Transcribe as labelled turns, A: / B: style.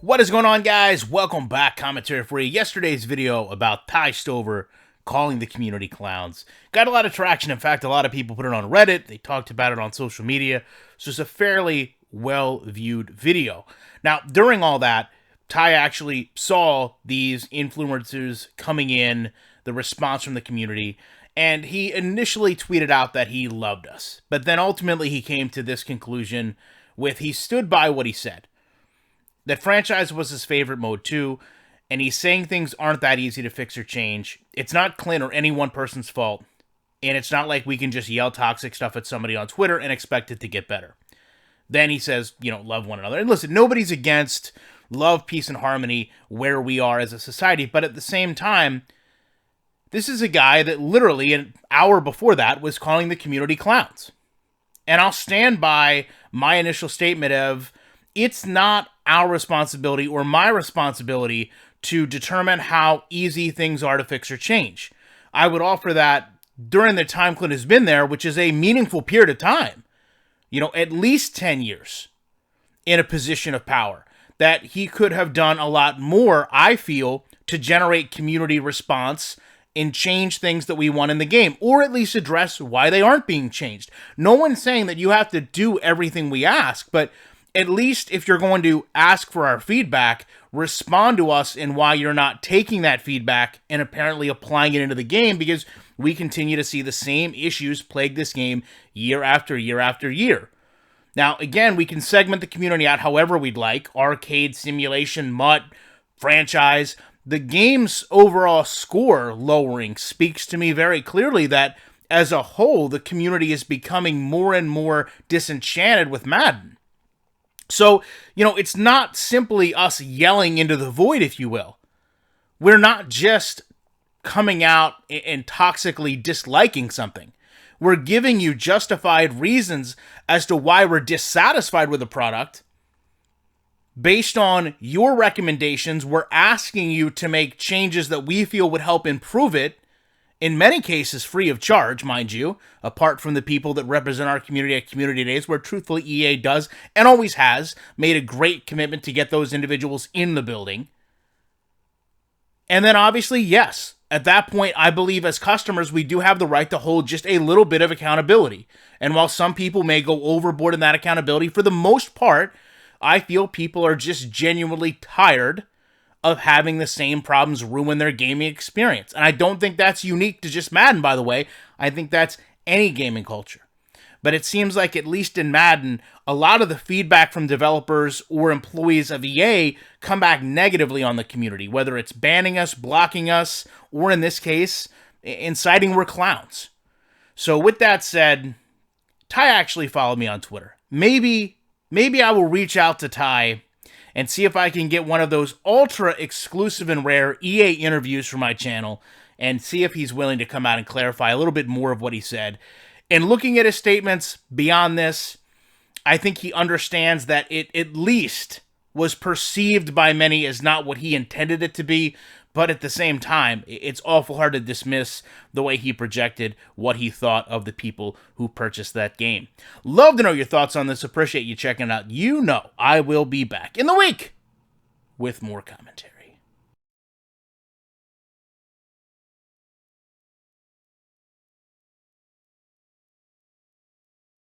A: What is going on, guys? Welcome back. Commentary for you. Yesterday's video about Ty Stover calling the community clowns got a lot of traction. In fact, a lot of people put it on Reddit. They talked about it on social media. So it's a fairly well-viewed video. Now, during all that, Ty actually saw these influencers coming in, the response from the community, and he initially tweeted out that he loved us. But then ultimately he came to this conclusion he stood by what he said. That franchise was his favorite mode too, and he's saying things aren't that easy to fix or change. It's not Clint or any one person's fault, and it's not like we can just yell toxic stuff at somebody on Twitter and expect it to get better. Then he says, love one another. And listen, nobody's against love, peace, and harmony where we are as a society, but at the same time, this is a guy that literally an hour before that was calling the community clowns. And I'll stand by my initial statement of, it's not our responsibility or my responsibility to determine how easy things are to fix or change. I would offer that during the time Clint has been there, which is a meaningful period of time, at least 10 years in a position of power, that he could have done a lot more, I feel, to generate community response and change things that we want in the game, or at least address why they aren't being changed. No one's saying that you have to do everything we ask, but at least if you're going to ask for our feedback, respond to us in why you're not taking that feedback and apparently applying it into the game, because we continue to see the same issues plague this game year after year after year. Now, again, we can segment the community out however we'd like. Arcade, simulation, MUT, franchise. The game's overall score lowering speaks to me very clearly that, as a whole, the community is becoming more and more disenchanted with Madden. So, it's not simply us yelling into the void, if you will. We're not just coming out and toxically disliking something. We're giving you justified reasons as to why we're dissatisfied with the product. Based on your recommendations, we're asking you to make changes that we feel would help improve it. In many cases, free of charge, mind you, apart from the people that represent our community at Community Days, where truthfully EA does, and always has, made a great commitment to get those individuals in the building. And then obviously, yes, at that point, I believe as customers, we do have the right to hold just a little bit of accountability. And while some people may go overboard in that accountability, for the most part, I feel people are just genuinely tired of having the same problems ruin their gaming experience. And I don't think that's unique to just Madden, by the way. I think that's any gaming culture. But it seems like, at least in Madden, a lot of the feedback from developers or employees of EA come back negatively on the community, whether it's banning us, blocking us, or in this case, inciting we're clowns. So with that said, Ty actually followed me on Twitter. Maybe I will reach out to Ty and see if I can get one of those ultra exclusive and rare EA interviews for my channel and see if he's willing to come out and clarify a little bit more of what he said. And looking at his statements beyond this, I think he understands that it at least was perceived by many as not what he intended it to be, but at the same time, it's awful hard to dismiss the way he projected what he thought of the people who purchased that game. Love to know your thoughts on this. Appreciate you checking it out. I will be back in the week with more commentary.